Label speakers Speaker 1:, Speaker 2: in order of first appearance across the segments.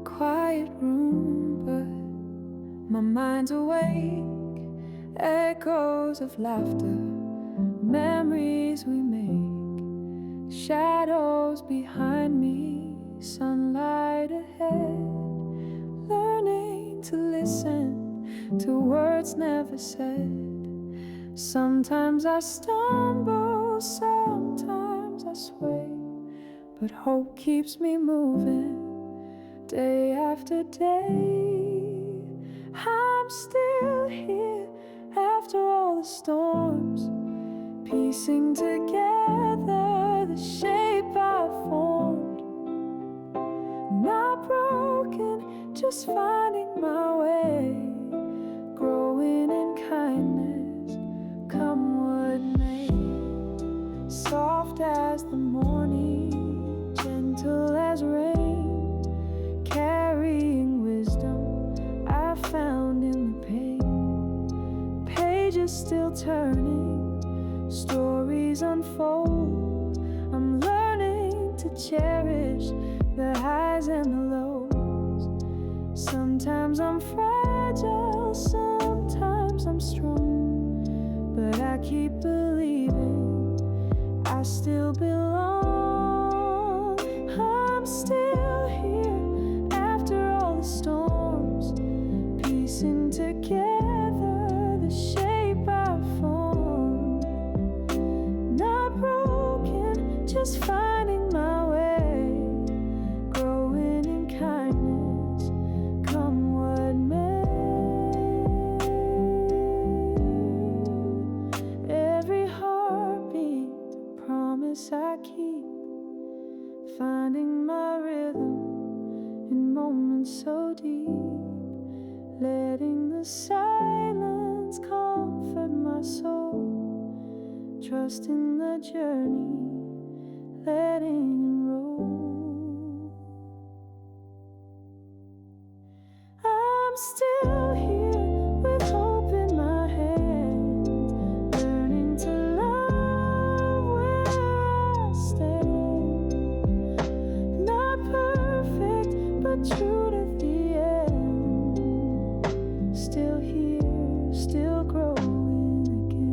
Speaker 1: quiet room, but my mind's awake. Echoes of laughter, memories we make, shadows behind me, sunlight ahead. Learning to listen to words never said. Sometimes I stumble, sometimes I sway, but hope keeps me moving day after day. I'm still here after all the storms, piecing together the shape I formed. Not broken, just finding my way, growing in kindness, come what may. Soft as the morning, gentle as rain, carrying wisdom I found in the pain. Pages still turning, stories unfold. I'm learning to cherish the highs and the lows. Sometimes I'm fragile, sometimes I'm strong, but I keep believing I still belong. I'm still here after all the storms, piecing together the shape I formed. Not broken, just finding my way, growing in kindness, come what may. Every heartbeat, a promise I keep, finding my rhythm in moments so deep, letting the silence comfort my soul, trusting the journey, letting it roll. I'm still here with hope in my hand, learning to love where I stand. Not perfect, but true to the end. Still here, still growing again.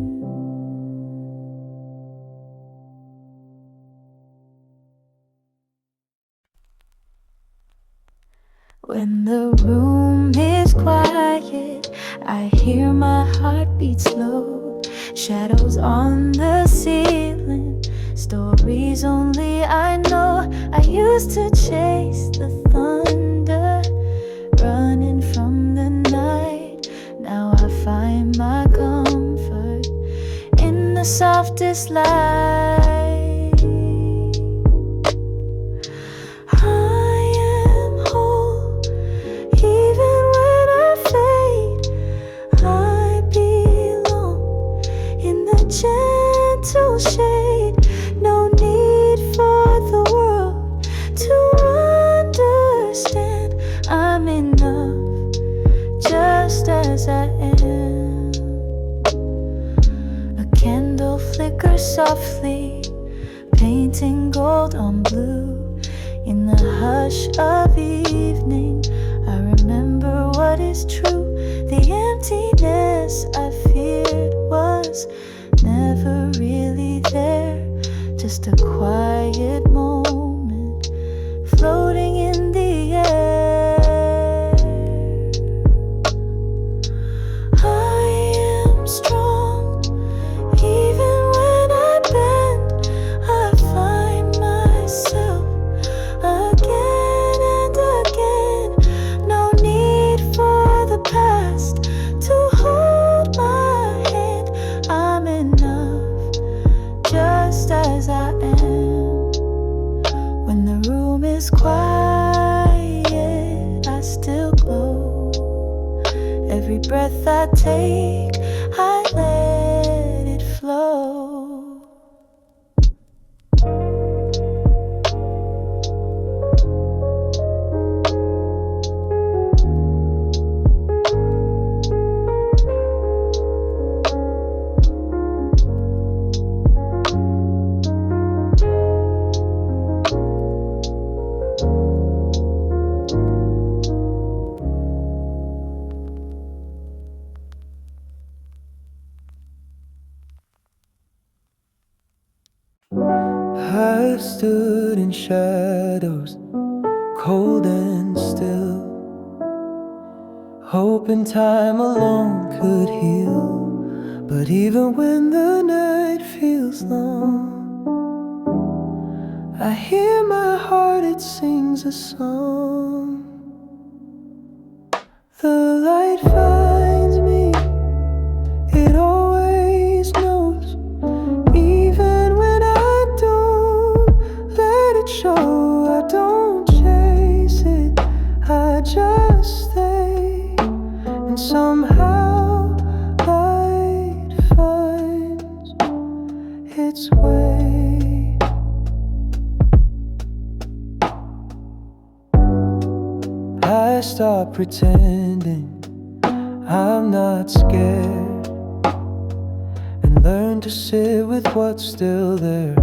Speaker 1: When the room is quiet, I hear my heartbeat slow. Shadows on the ceiling, stories only I know. I used to chase the thunder, running from the night. Now I find my comfort in the softest light. Gentle shade, no need for the world to understand. I'm enough, just as I am. A candle flickers softly, painting gold on blue. In the hush of evening, I remember what is true. The emptiness I feared was never really there, just a quiet moment floating in the air. I am strong, even when I bend. I find myself again and again. No need for the past to hold my hand. I'm enough, just as I am. When the room is quiet, I still glow. Every breath I take, I let it flow. I stood in shadows, cold and still, hoping time alone could heal. But even when the night feels long, I hear my heart, it sings a song. The light finds me, it always knows. Even when I don't let it show, I don't chase it, I just stay. And somehow light finds its way. I stop pretending I'm not scared and learn to sit with what's still there.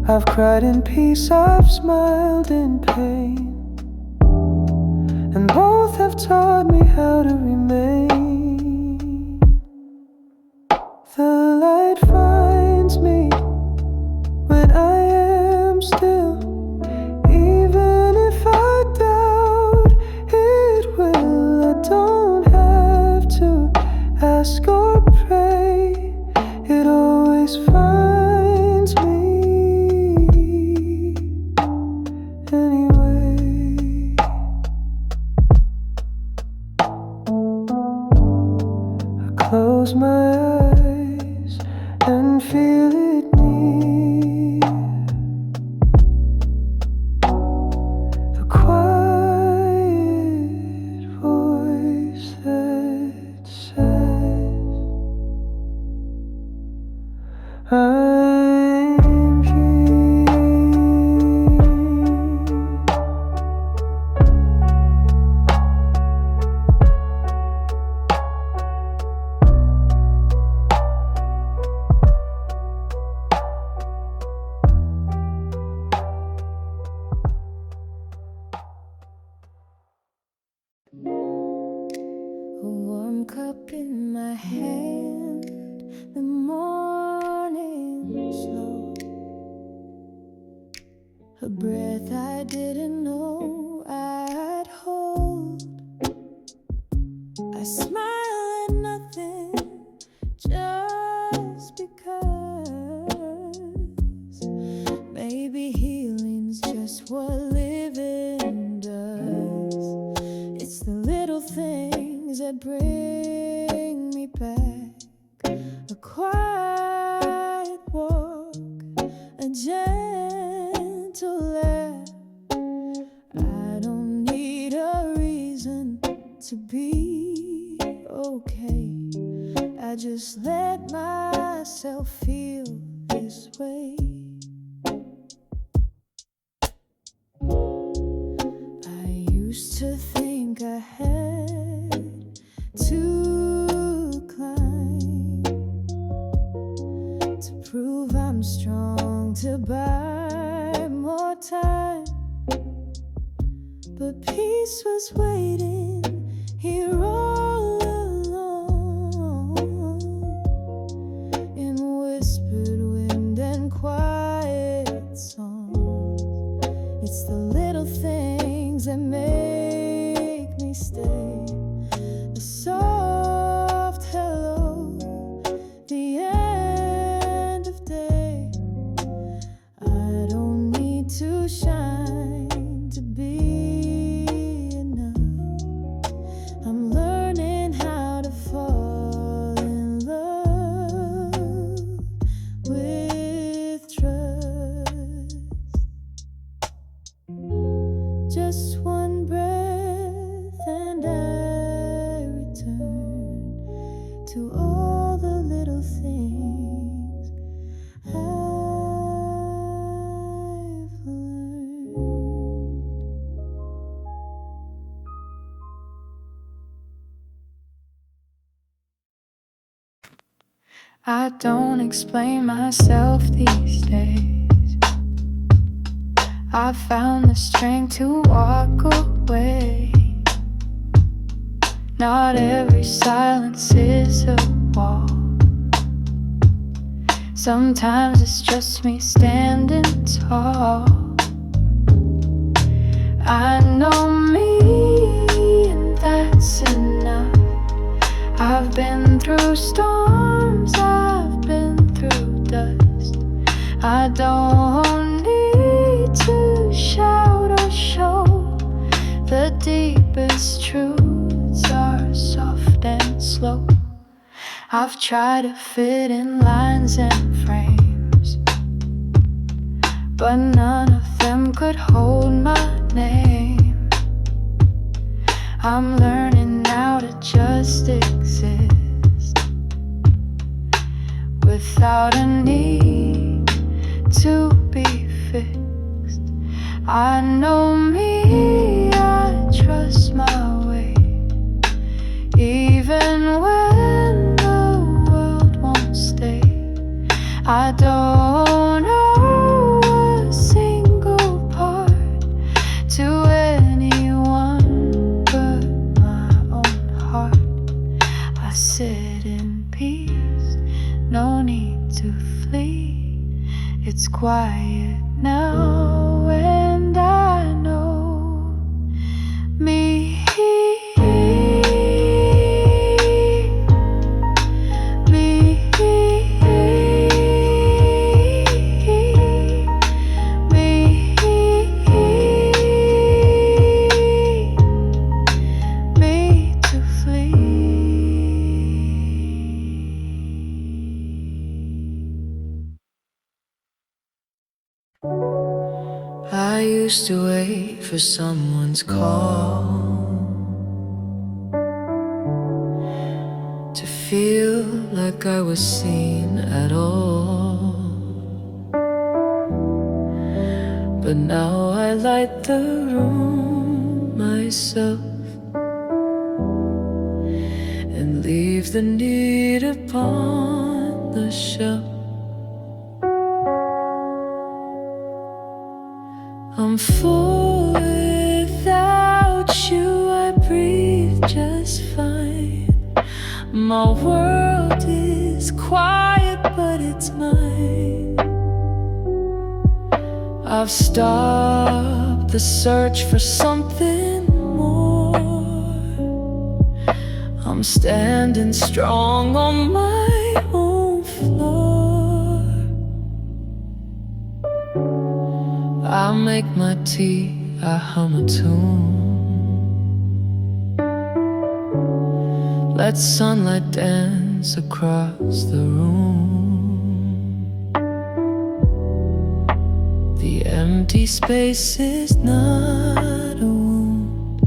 Speaker 1: I've cried in peace, I've smiled in pain, and both have taught me how to remain. The light finds me when I am still, even if I doubt it will. I don't have to ask or pray, it always finds me anyway. I close my eyes and feel it near, the quiet voice that says I'm here. A warm cup in my hand, the morning slow, a breath I didn't know I'd hold. I smile at nothing just because maybe healing's just what living does. It's the little things that bring me back, a quiet walk, a gentle laugh. I don't need a reason to be okay, I just let myself feel this way. I used to think I had to climb to prove I'm strong, to buy more time, but peace was waiting here all along, in whispered wind and quiet songs. It's the little things that make me stay, the soft hello, the end of day. I don't need to shine to be enough. I'm learning how to fall in love with trust. Just one breath and I return to all the little things I've learned. I don't explain myself these days. I found the strength to walk away. Not every silence is a wall. Sometimes it's just me standing tall. I know me, and that's enough. I've been through storms, I've been through dust. I don't need to shout or show. The deepest truths are soft and slow. I've tried to fit in lines and frames, but none of them could hold my name. I'm learning now to just exist without a need to be fixed. I know me, I trust my way, even when the world won't stay. I don't owe a single part to anyone but my own heart. I sit in peace, no need to flee. It's quiet now, and I know me. I used to wait for someone's call, to feel like I was seen at all. But now I light the room myself and leave the need upon the shelf. I'm full without you, I breathe just fine. My world is quiet, but it's mine. I've stopped the search for something more. I'm standing strong on my own floor. I make my tea, I hum a tune. Let sunlight dance across the room. The empty space is not a wound.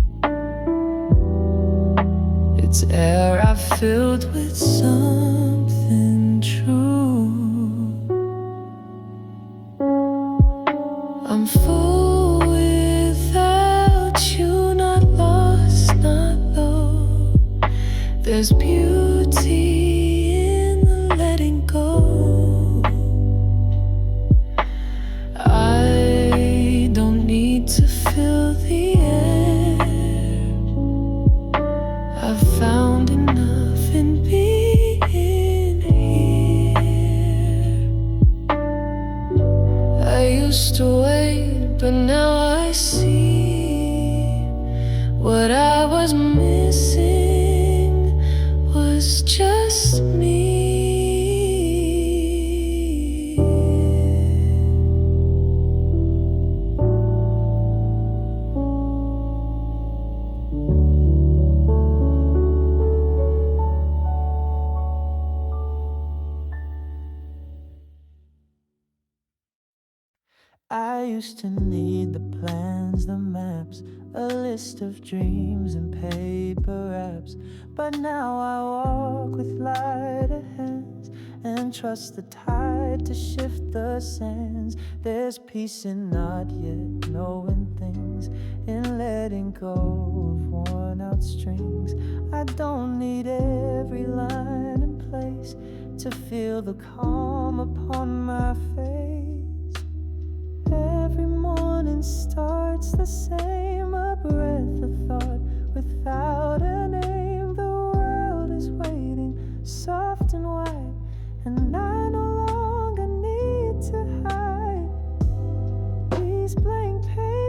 Speaker 1: It's air I've filled with something true. I'm full without you, not lost, not low. There's beauty in the letting go. I don't need to fill the air. I've found enough in being here. I used to wait, but now I see what I was missing was just me. I used to need the plans, the maps, a list of dreams and paper wraps. But now I walk with lighter hands and trust the tide to shift the sands. There's peace in not yet knowing things, in letting go of worn out strings. I don't need every line in place to feel the calm upon my face. Every morning starts the same, a breath of thought without a name. The world is waiting, soft and white, and I no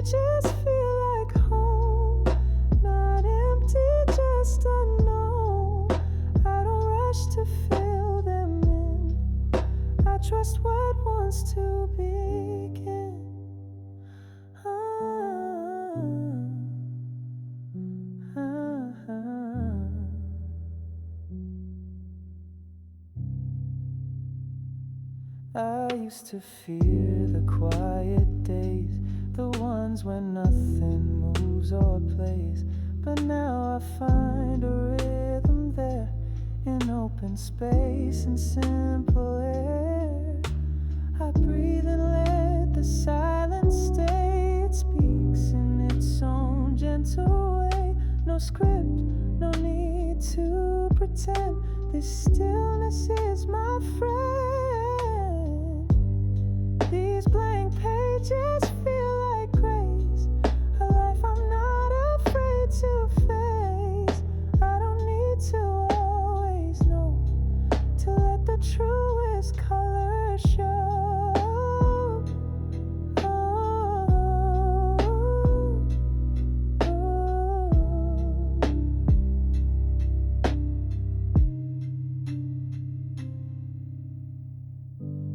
Speaker 1: pages feel like home, not empty, just unknown. I don't rush to fill them in, I trust what wants to begin. I used to fear the quiet days, the ones when nothing moves or plays. But now I find a rhythm there, in open space and simple air. I breathe and let the silence stay. It speaks in its own gentle way. No script, no need to pretend. This stillness is my friend. These blank pages feel like grace, a life I'm not afraid to face. I don't need to always know, to let the truest color show.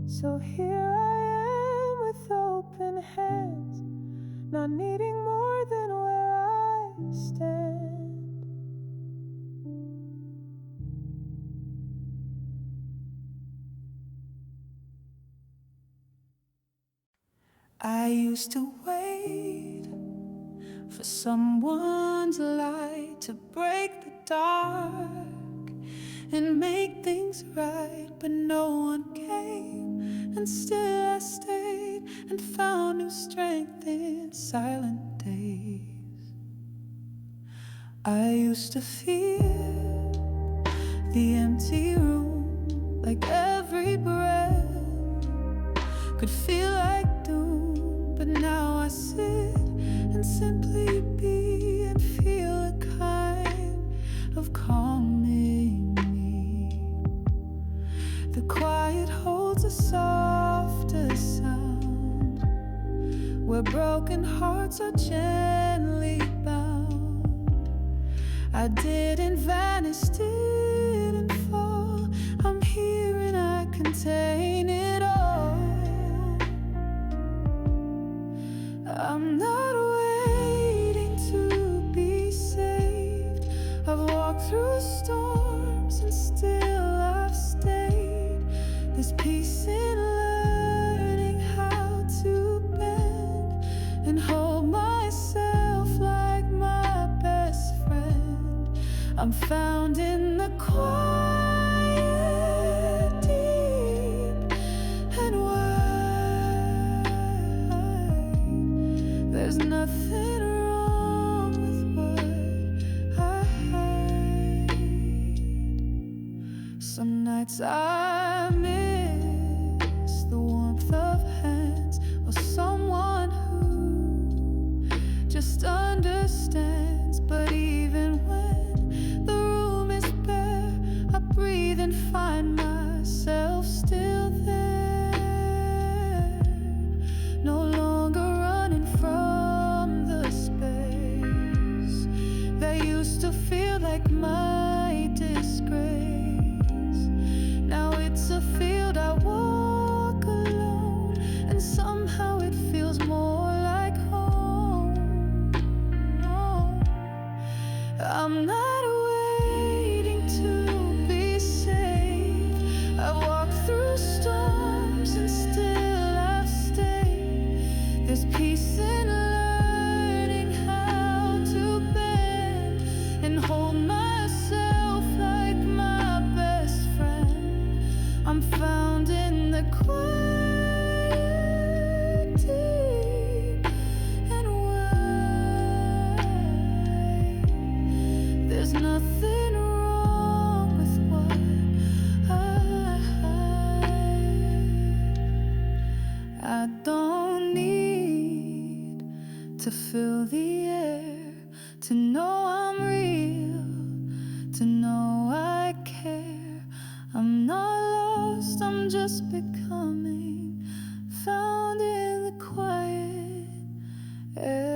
Speaker 1: So here I am with open hands, not needing more than where I stand. I used to wait for someone's light to break the dark and make things right, but no one came, and still I stayed and found new strength in silent days. I used to fear the empty room, like every breath could feel like doom, but now I sit and simply be and feel a kind of calming me. The quiet holds a softer sound, where broken hearts are gently bound. I didn't vanish, didn't fall, I'm here and I contain it all. I'm not waiting to be saved. I've walked through storms and still I've stayed. There's peace in learning how to bend and hold myself like my best friend. I'm found in the quiet, deep and wide. There's nothing wrong with what I hide. Some nights I miss the warmth of hands, or someone who just understands. But even when the room is bare, I breathe and find myself still there, no longer running from the space that used to feel like my disgrace. Now it's a field I walk alone, and somehow it feels more like home. I'm not waiting to be saved. I've walked through storms and still I've stayed. There's peace in learning how to bend and hold myself like my best friend. I'm found in the quiet, deep and wide. There's nothing wrong with what I hide. I don't need to fill the air to know I'm real, to know I care. I'm not lost, I'm just becoming, found in the quiet air.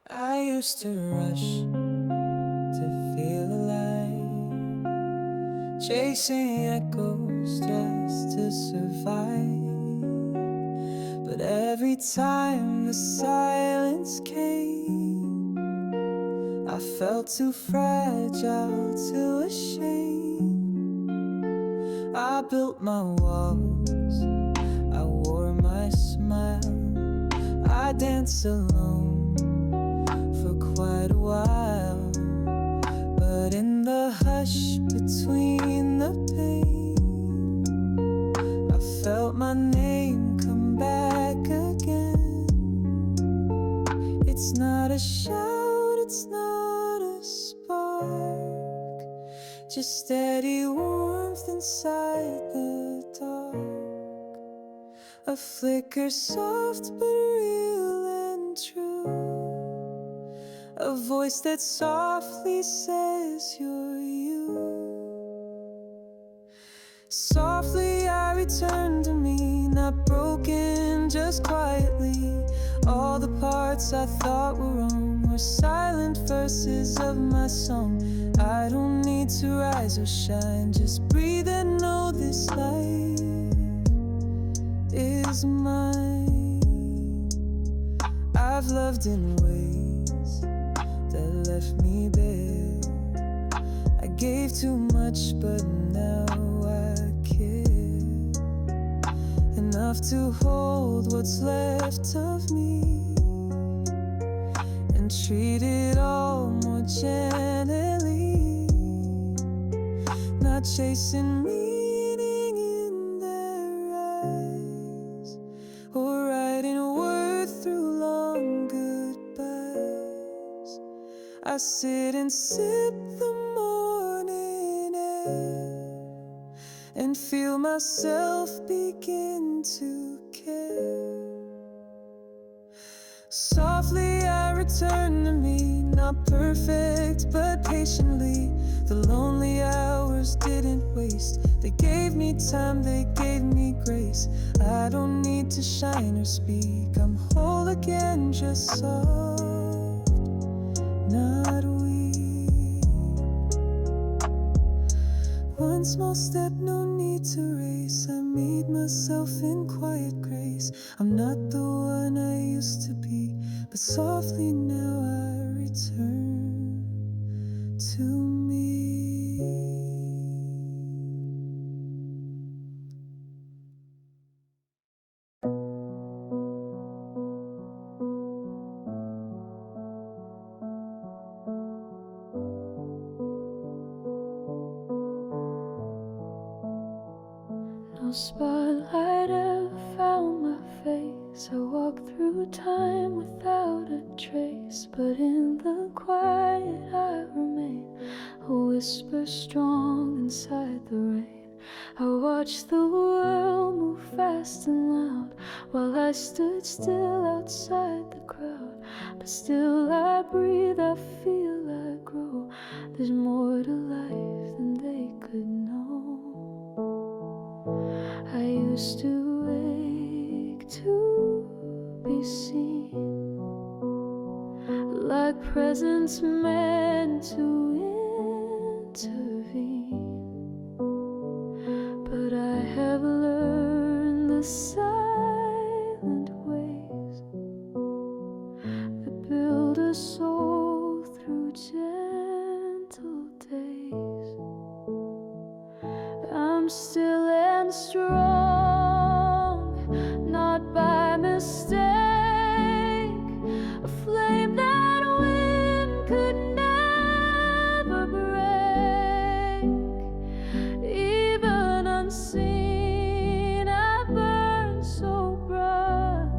Speaker 1: I used to rush to feel alive, chasing echoes just to survive. But every time the silence came, I felt too fragile to ashamed. I built my walls, I wore my smile, I danced alone for quite a while. But in the hush between the pain, I felt my name come back again. It's not a shout, it's not a spark, just steady warmth inside the dark. A flicker soft but real and true, a voice that softly says you're you. Softly I return to me, not broken, just quietly. All the parts I thought were wrong were silent verses of my song. I don't need to rise or shine, just breathe and know this life is mine. I've loved in ways that left me bare. I gave too much, but now I care enough to hold what's left of me and treat it all more gently. Not chasing meaning in their eyes, or writing worth through long goodbyes. I sit and sip the morning air and feel myself begin to care. Softly I return to me, not perfect but patiently. The lonely hours didn't waste, they gave me time, they gave me grace. I don't need to shine or speak, I'm whole again, just soft, not weak. One small step, no need to race, I meet myself in quiet grace. I'm not the one I used to be, but softly now I return to me. No spotlight ever found my face, I walk through time without a trace. But in the quiet I remain, a whisper strong inside the rain. I watched the world move fast and loud, while I stood still outside the crowd. But still I breathe, I feel, I grow. There's more to life than they could know. I used to wake to be seen, like presence meant to intervene. But I have learned the silent ways that build a soul through gentle days. I'm still and strong, not by mistake, a flame that wind could never break. Even unseen, I burn so bright,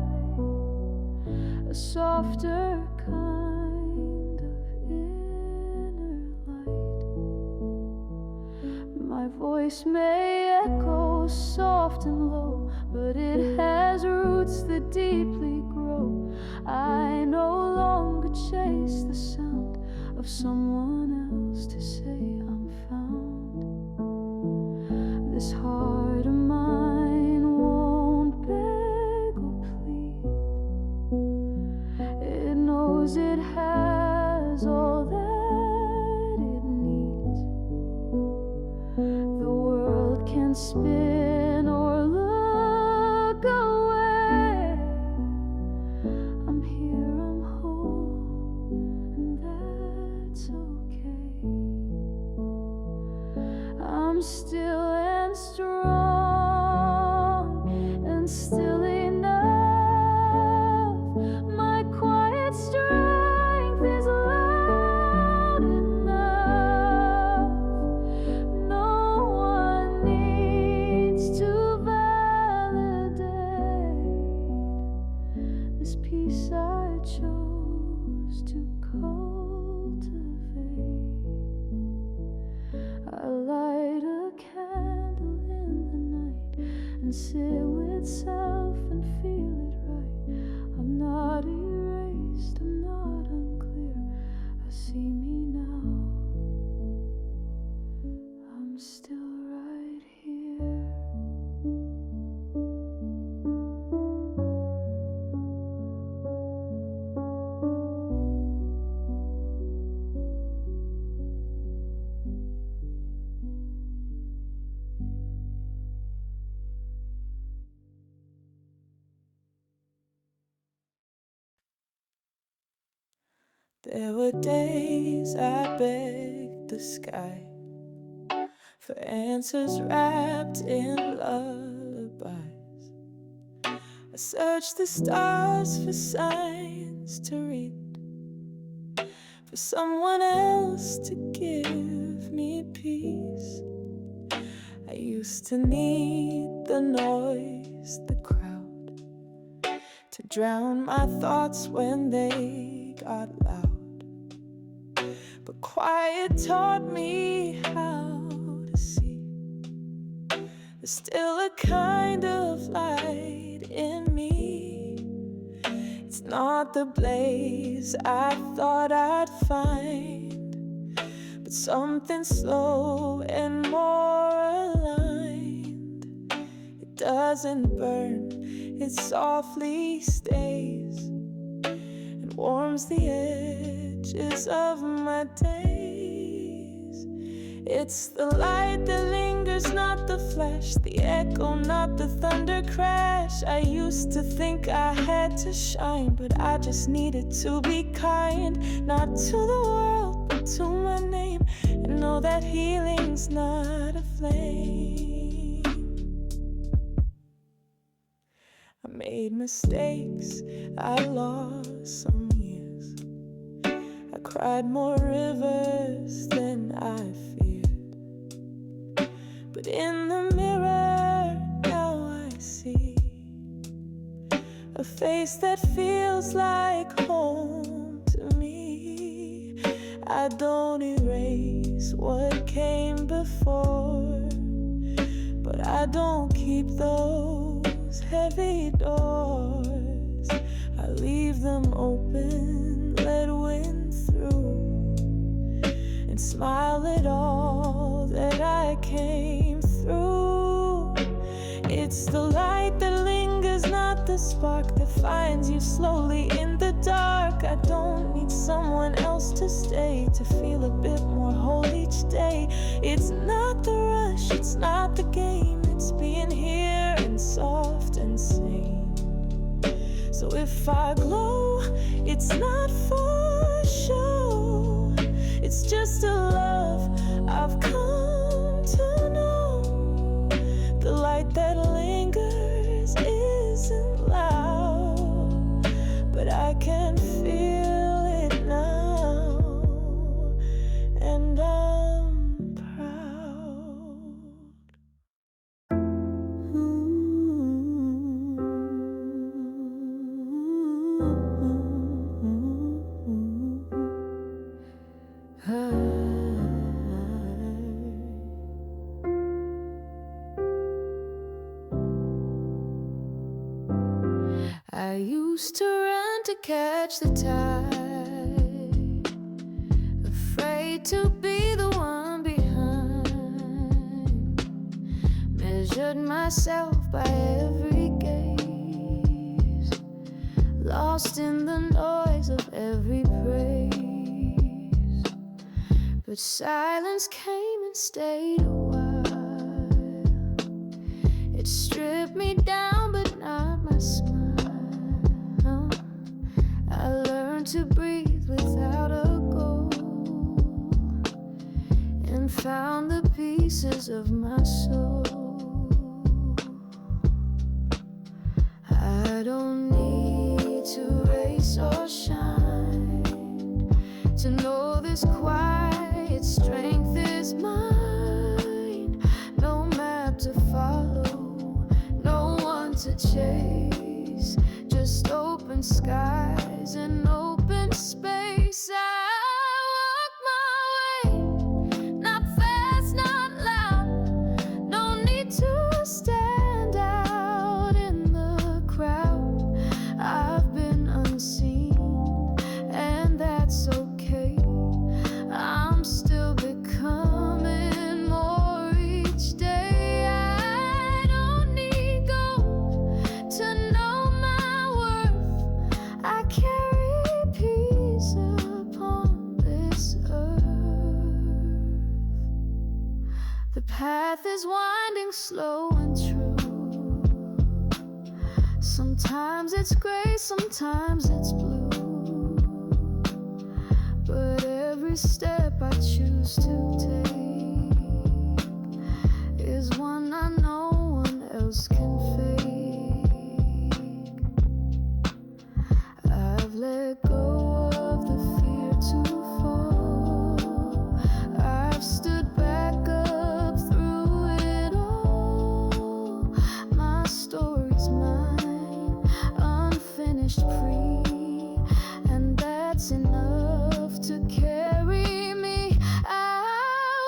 Speaker 1: a softer kind of inner light. My voice may echo soft and low, but it has roots that deeply grow. I no longer chase the sound of someone else to say I'm found. This heart of mine won't beg or plead, it knows it has still and strong, and still enough. My quiet strength is loud enough. No one needs to validate this peace I chose to cultivate. I light a candle in the night and sit with self and feel it right. I'm not erased, I'm not unclear. I see me now. I'm still right here. There were days I begged the sky for answers wrapped in lullabies. I searched the stars for signs to read, for someone else to give me peace. I used to need the noise, the crowd, to drown my thoughts when they got loud. But quiet taught me how to see. There's still a kind of light in me. It's not the blaze I thought I'd find, but something slow and more aligned. It doesn't burn, it softly stays and warms the edges of my days. It's the light that lingers, not the flash, the echo, not the thunder crash. I used to think I had to shine, but I just needed to be kind, not to the world, but to my name, and know that healing's not a flame. I made mistakes, I lost some years. I cried more rivers than I feared. But in the mirror now I see a face that feels like home to me. I don't erase what came before, but I don't keep those heavy doors. I leave them open, let wind through, and smile at all that I came through. It's the light that lingers, not the spark that finds you slowly in the dark. I don't need someone else to stay, to feel a bit more whole each day. It's not the rush, it's not the game, it's being here and soft and sane. So if I glow, it's not for show, it's just a love I've come to know. The light that lingers isn't loud, but I can feel it now, and I'm proud. I used to run to catch the tide, afraid to be the one behind. Measured myself by every gaze, lost in the noise of every praise. But silence came and stayed a while. It stripped me down, but not my smile. I learned to breathe without a goal, and found the peace pieces of my soul. I don't need to race or shine to know this quiet strength is mine. No map to follow, no one to chase, just open skies and open space. I walk my way, not fast, not loud. No need to stand out in the crowd. I've been unseen, and that's okay. I'm still becoming more each day. I don't need gold to know my worth. I carry peace upon this earth. The path is winding, slow and true. Sometimes it's gray, sometimes it's blue, but every step I choose to take is one I know one else can fake. I've let go of the fear to fall. I've stood back up through it all. My story's mine, unfinished, free, and that's enough to carry me. I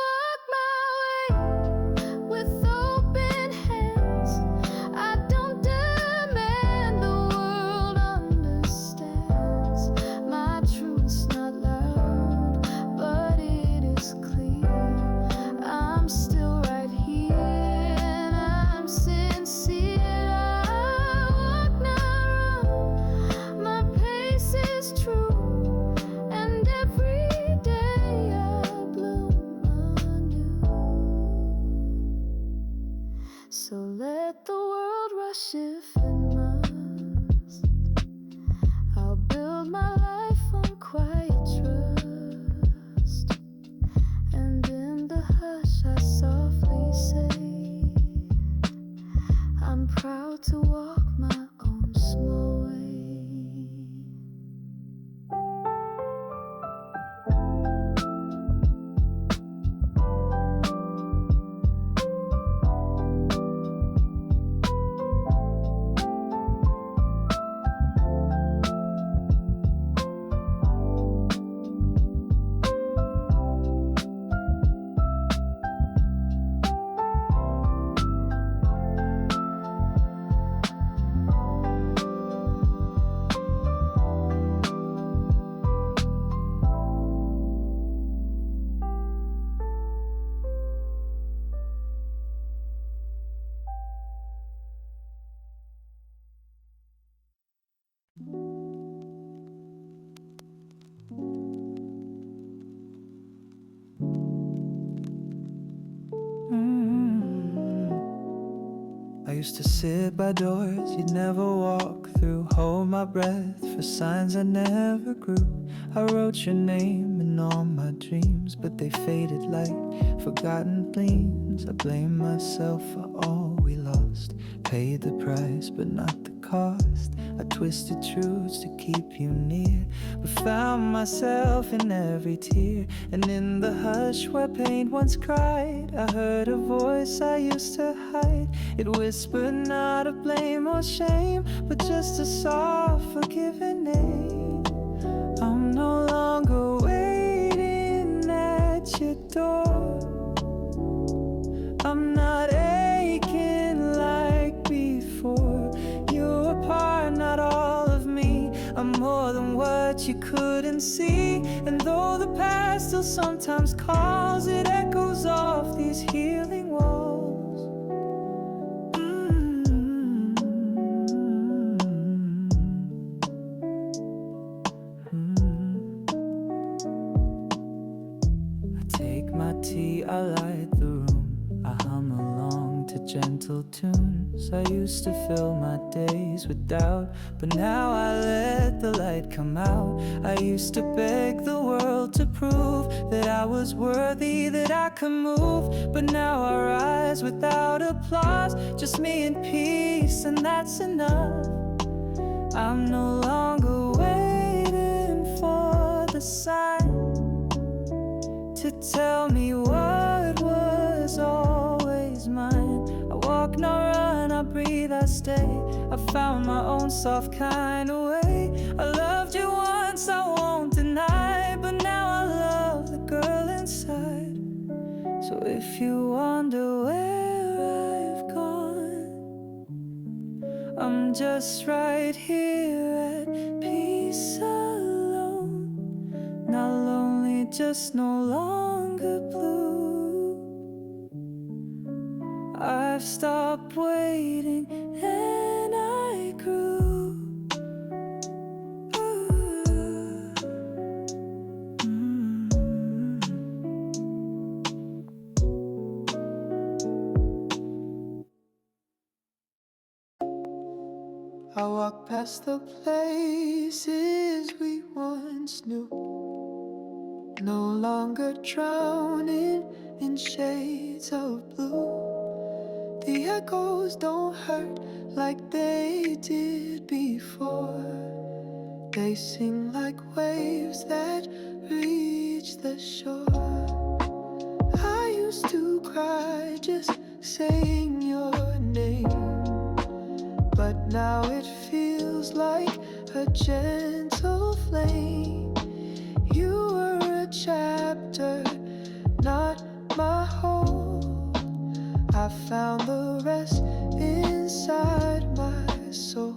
Speaker 1: walk my way with open hands. I don't demand the world understands. My truth's not loud, but it is clear. I'm still right here, and I'm sincere. I walk, not run. My pace is true, and every day I bloom anew. So let the world rush if it must. I'll build my life on quiet trust, and in the hush I softly say, I'm proud to walk my own small way.
Speaker 2: I used to sit by doors you'd never walk through, hold my breath for signs I never grew. I wrote your name in all my dreams, but they faded like forgotten gleams. I blame myself for all we lost, paid the price but not the cost. I twisted truths to keep you near, but found myself in every tear. And in the hush where pain once cried, I heard a voice I used to hide. It whispered not of blame or shame, but just a soft forgiving name. I'm no longer waiting at your door. I'm not aching like before. You're a part, not all of me. I'm more than what you couldn't see. And though the past still sometimes calls, it echoes off these healing walls. I take my tea, I light the room, I hum along to gentle tune. I used to fill my days with doubt, but now I let the light come out. I used to beg the world to prove that I was worthy, that I could move, but now I rise without applause, just me in peace, and that's enough. I'm no longer waiting for the sign to tell me what was always mine. I walk, no run, I breathe, I stay. I found my own soft kind of way. I loved you once, I won't deny, but now I love the girl inside. So if you wonder where I've gone, I'm just right here at peace alone. Not lonely, just no longer blue. I've stopped waiting and I grew. I walk past the places we once knew, no longer drowning in shades of blue. The echoes don't hurt like they did before. They sing like waves that reach the shore. I used to cry just saying your name, but now it feels like a gentle flame. You were a chapter, not my whole. I found the rest inside my soul.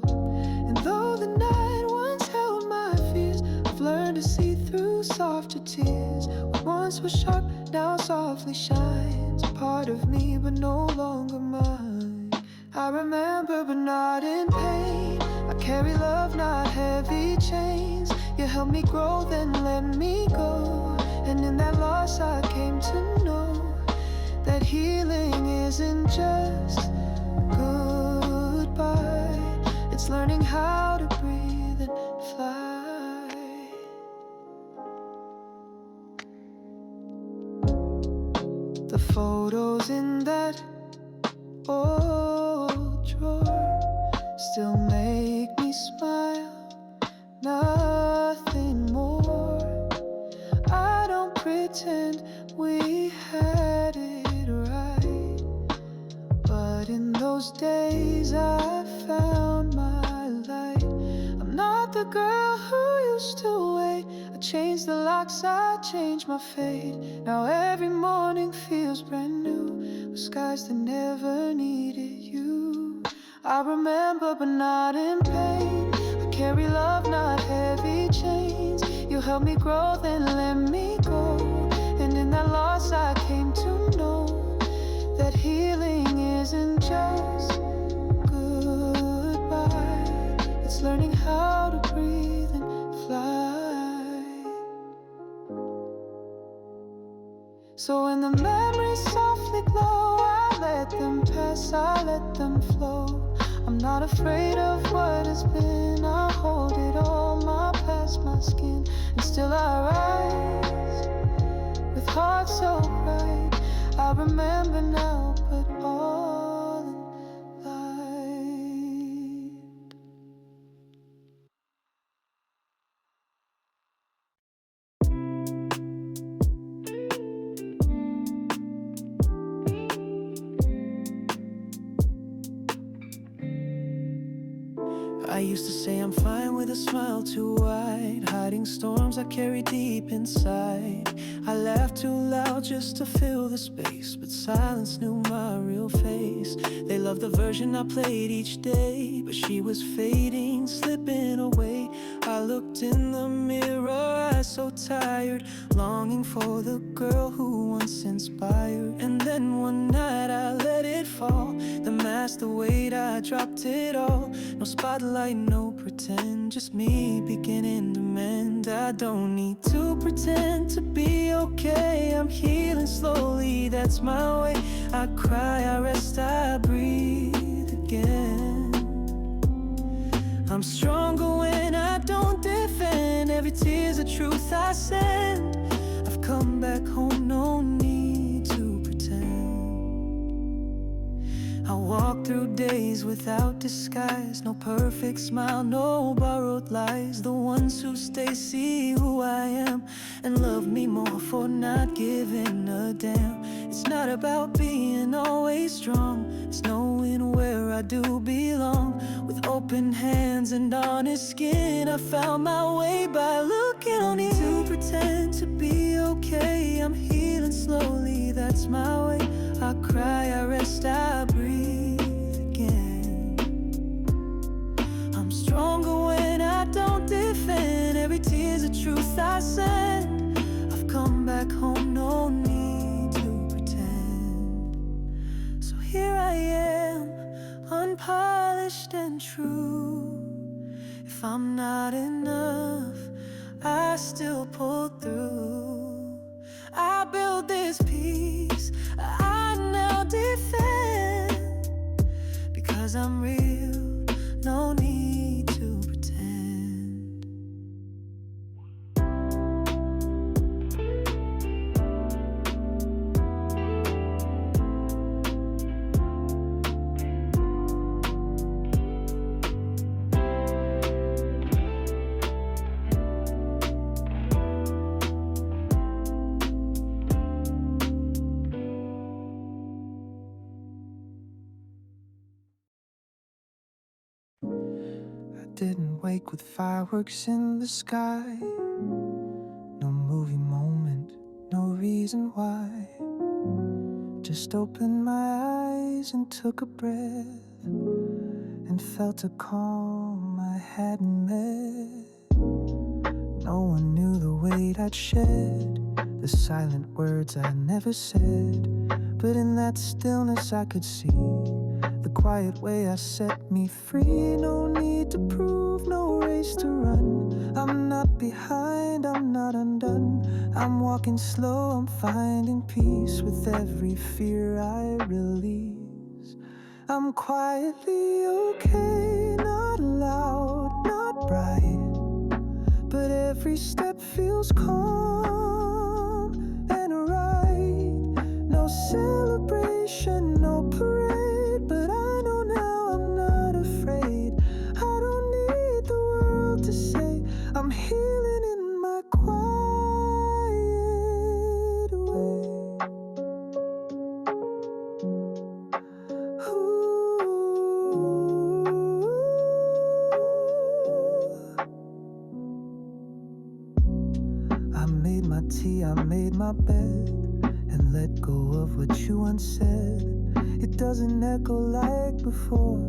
Speaker 2: And though the night once held my fears, I've learned to see through softer tears. What once was sharp now softly shines. A part of me but no longer mine. I remember but not in pain. I carry love, not heavy chains. You helped me grow, then let me go. And in that loss I came to know that healing isn't just goodbye. It's learning how to breathe and fly. The photos in that old drawer still make me smile, nothing more. I don't pretend we had it right, but in those days I found my light. I'm not the girl who used to wait. I changed the locks, I changed my fate. Now every morning feels brand new, with skies that never needed you. I remember but not in pain. I carry love, not heavy chains. You helped me grow, then let me go. And in that loss I came to know that healing isn't just goodbye. It's learning how to breathe and fly. So when the memories softly glow, I let them pass, I let them flow. I'm not afraid of what has been. I hold it all, my past, my skin. And still I rise with heart so bright. I remember now, but all in light. I used to say I'm fine with a smile too wide, hiding storms I carry deep inside. I laughed too loud just to fill the space, but silence knew my real face. They loved the version I played each day, but she was fading, slipping away. I looked in the mirror, eyes so tired, longing for the girl who once inspired. And then one night I let it fall, the mask, the weight, I dropped it all. No spotlight, no pretend, just me beginning to mend. I don't need to pretend to be okay. I'm healing slowly, that's my way. I cry, I rest, I breathe again. I'm stronger when I don't defend. Every tear's a truth I send. I've come back home, no need to pretend. I walk through days without disguise. No perfect smile, no borrowed lies. The ones who stay see who I am and love me more for not giving a damn. It's not about being always strong, it's knowing where I do belong. With open hands and honest skin, I found my way by looking. No need to pretend to be okay. I'm healing slowly, that's my way. I cry, I rest, I breathe again. I'm stronger when I don't defend. Every tear's a truth I send. I've come back home, no need to pretend. So here I am, unpolished and true. If I'm not enough, I still pull through. I build this peace I now defend. Because I'm real, no need to pretend. Didn't wake with fireworks in the sky. No movie moment, no reason why. Just opened my eyes and took a breath, and felt a calm I hadn't met. No one knew the weight I'd shed, the silent words I never said. But in that stillness I could see the quiet way I set me free. No need to prove, no race to run. I'm not behind, I'm not undone. I'm walking slow, I'm finding peace with every fear I release. I'm quietly okay, not loud, not bright, but every step feels calm and right. No celebration, no parade, but I know now I'm not afraid. I don't need the world to say I'm healing in my quiet way. I made my tea, I made my bed, and let go of what you once said. It doesn't echo like before.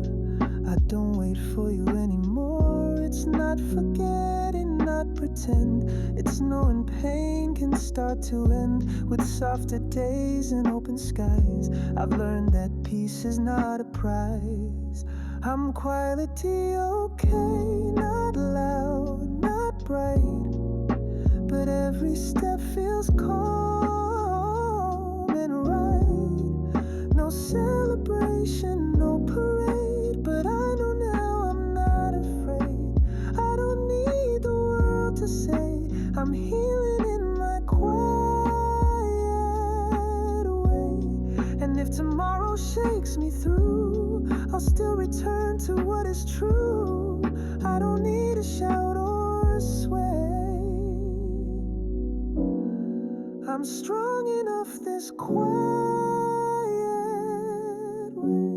Speaker 2: I don't wait for you anymore. It's not forgetting, not pretend. It's knowing pain can start to end with softer days and open skies. I've learned that peace is not a prize. I'm quietly okay, not loud, not bright, but every step feels calm and right. No celebration, no parade, but I know now I'm not afraid. I don't need the world to say I'm healing in my quiet way. And if tomorrow shakes me through, I'll still return to what is true. I don't need to shout or sway. I'm strong enough this quiet way.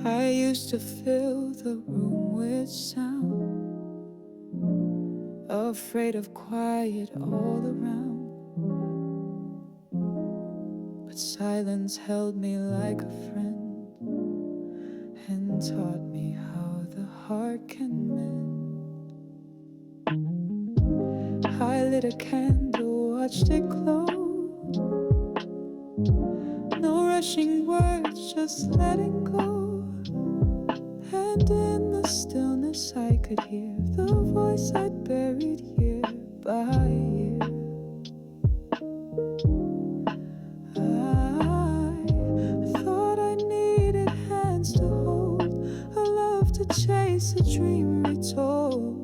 Speaker 2: I used to fill the room with sound, afraid of quiet all around. But silence held me like a friend and taught me how the heart can mend. I lit a candle, watched it glow. No rushing words, just letting go. And in the stillness I could hear the voice I'd buried year by year. I thought I needed hands to hold, a love to chase, a dream retold.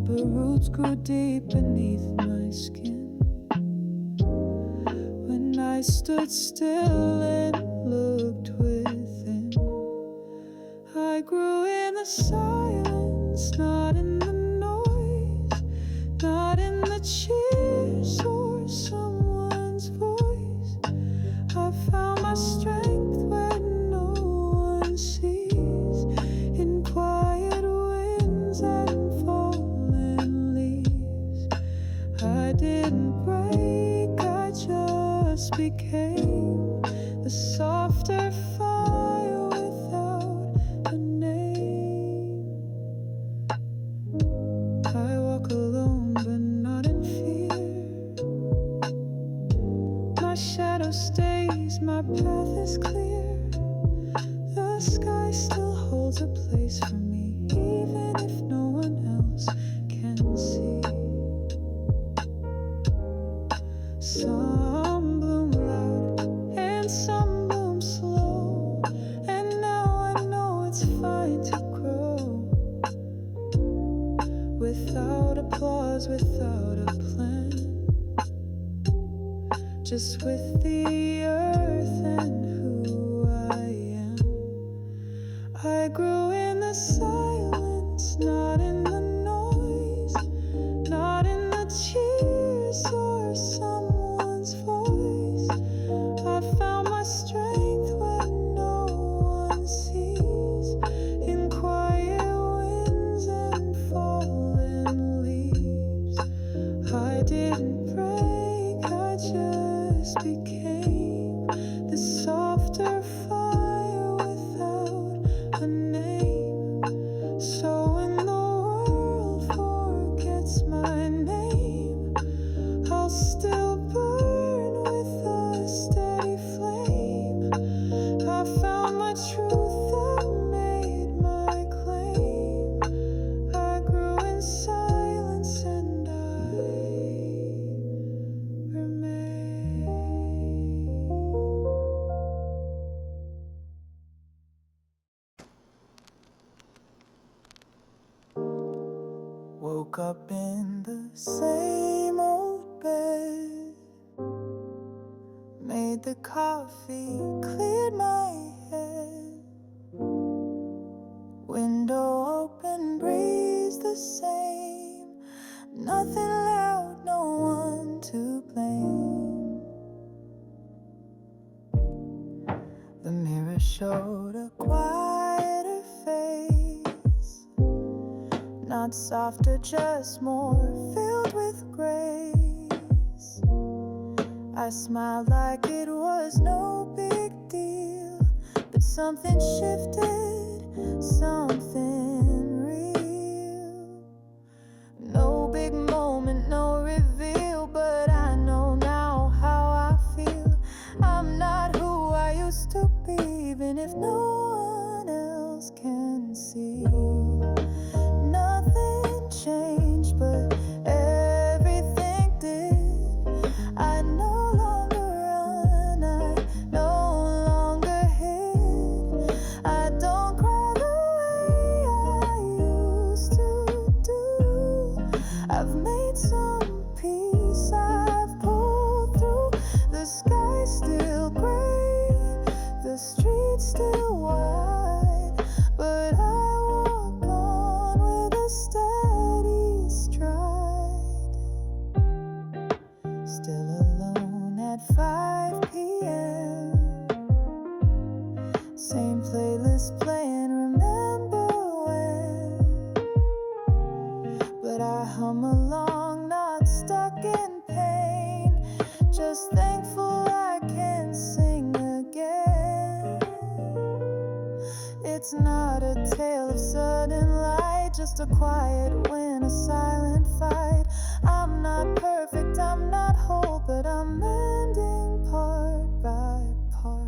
Speaker 2: But roots grew deep beneath my skin. When I stood still and looked within, I grew in the silence, not in the noise, not in the cheers or someone's voice. I found my strength when no one sees, in quiet winds and fallen leaves. I didn't break, I just became the softer fire without a name. I walk alone but not in fear. My shadow stays, my path is clear. The sky still holds a place for me, even if no one else can see. Some bloom loud and some bloom slow, and now I know it's fine to grow without applause, without a plan, just with the earth and who I am. I grew in the silence, not in the noise, not in the cheers or someone's voice. I found my strength when no one sees, in quiet winds and fallen leaves. I didn't break, I just became the softer fire without a name. So when the world forgets my name, I'll still burn with a steady flame. I found my truth, I made my claim. I grew in silence and I remain. Woke up in the same old bed, made the coffee, cleared my head. Window open, breeze the same, nothing loud, no one to blame. The mirror showed a quieter face, not softer, just more filled with grace. I smiled like it was no big deal, but something shifted, something real. No big moment, no reveal, but I know now how I feel. I'm not who I used to be, even if no one else can see. Nothing changed, but everything did. I no longer run, I no longer hid. I don't cry the way I used to do. I've made some peace, I've pulled through. The sky's still gray, the streets still wide, but I walk on with a steady stride. Still alone at 5 p.m. Same playlist playing, remember when? But I hum along, not stuck in pain, just thankful I can sing again. It's not a tale of sudden light, just a quiet win, a silent fight. I'm not perfect, I'm not whole, but I'm mending part by part.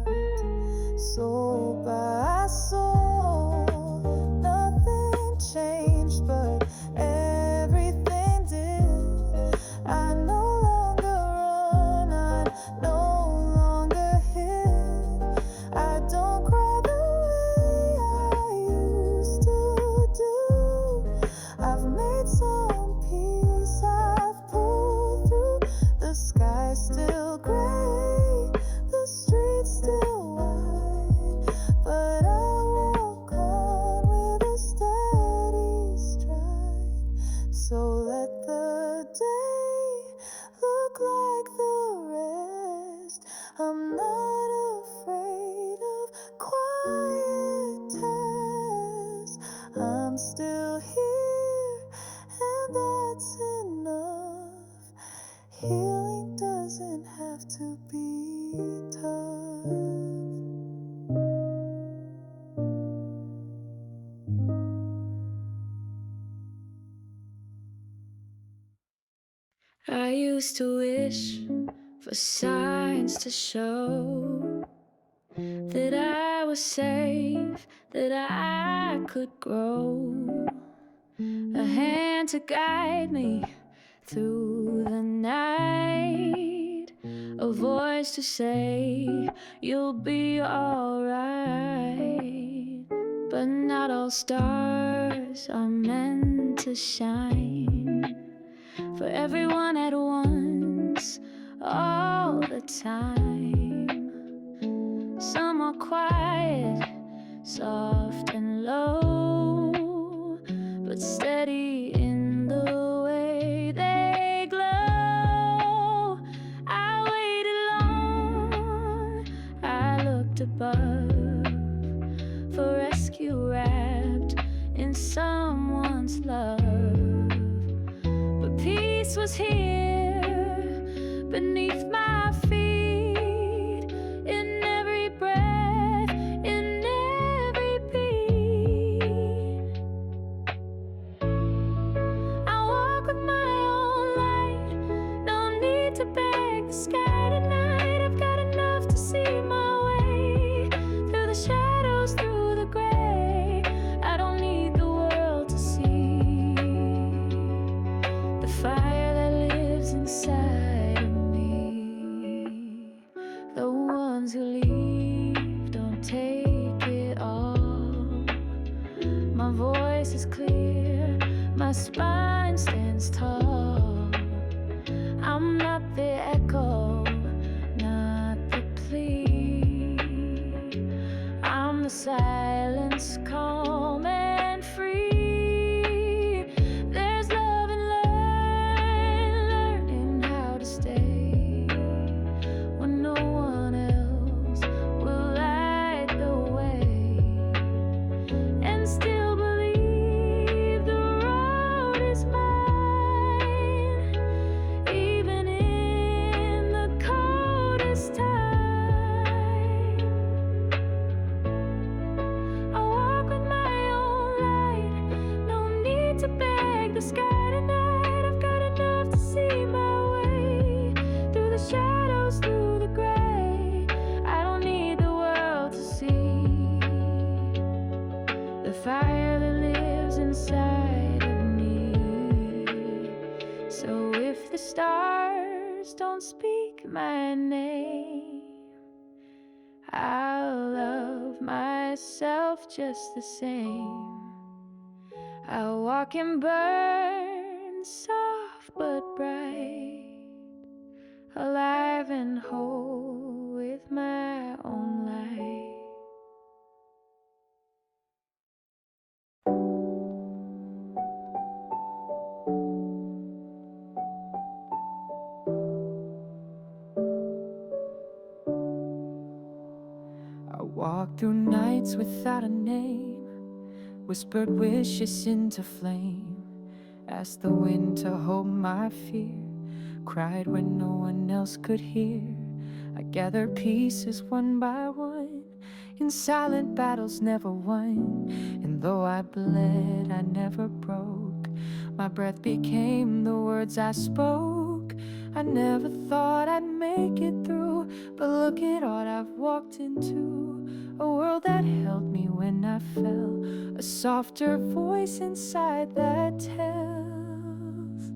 Speaker 1: soul by soul. Nothing changed, but everything did. I no longer run, I no longer hid. I don't cry the way I used to do. I've made some peace, I've pulled through. The sky's still gray, the streets still wide, but I walk on with a steady stride. So let the day look like the rest. I'm not afraid of quiet tests. I'm still here, and that's enough. Healing doesn't have to be tough. I used to wish for signs to show that I was safe, that I could grow. A hand to guide me through the night, a voice to say you'll be alright. But not all stars are meant to shine for everyone at once, all the time. Some are quiet, soft and low, but steady in the way they glow. I waited long, I looked above for rescue wrapped in someone's love. But peace was here beneath my feet, in every breath, in every beat. I walk with my own light, no need to beg the sky tonight. I've got enough to see my way through the shadows, through the gray. I don't need the world to see the fire that lives inside of me. The ones who leave don't take it all. My voice is clear, my spine stands tall. I'm not the echo, not the plea. I'm the silence, calm and free. There's love in learning how to stay when no one else will light the way, and still believe the road is mine, even in the coldest time. I walk with my own light, no need to beg the sky tonight. I've got enough to see my way through the shadows, through the gray. I don't need the world to see the fire that lives inside of me. So if the stars don't speak my name, I'll love myself just the same. I'll walk and burn, soft but bright, alive and whole with my own light.
Speaker 2: I walked through nights without a name, whispered wishes into flame, asked the wind to hold my fear, cried when no one else could hear. I gathered pieces one by one, in silent battles never won. And though I bled, I never broke. My breath became the words I spoke. I never thought I'd make it through, but look at what I've walked into.
Speaker 1: a world that held me when I fell, a softer voice inside that tells.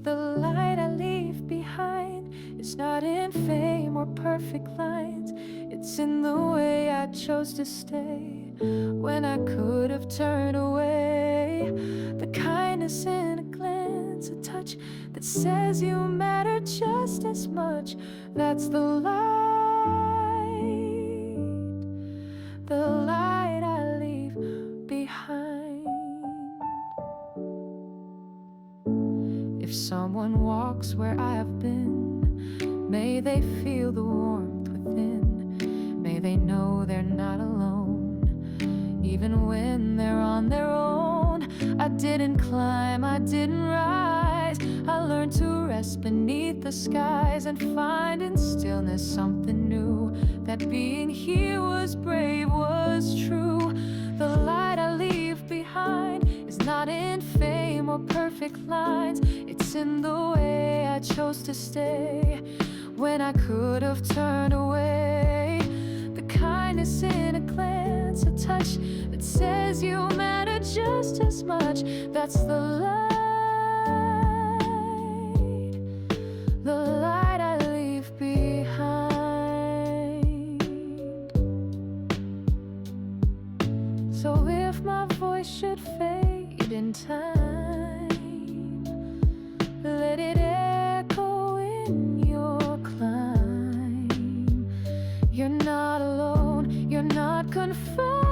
Speaker 1: The light I leave behind is not in fame or perfect lines. It's in the way I chose to stay when I could have turned away. The kindness in a glance, a touch that says you matter just as much. That's the light I leave behind. If someone walks where I have been, may they feel the warmth within. May they know they're not alone, even when they're on their own. I didn't climb, I didn't rise. I learned to rest beneath the skies and find in stillness something new. That being here was brave, was true. The light I leave behind is not in fame or perfect lines. It's in the way I chose to stay when I could have turned away. The kindness in a glance, a touch that says you matter just as much. That's the light I leave behind. So if my voice should fade in time, let it echo in your climb. You're not alone, you're not confined.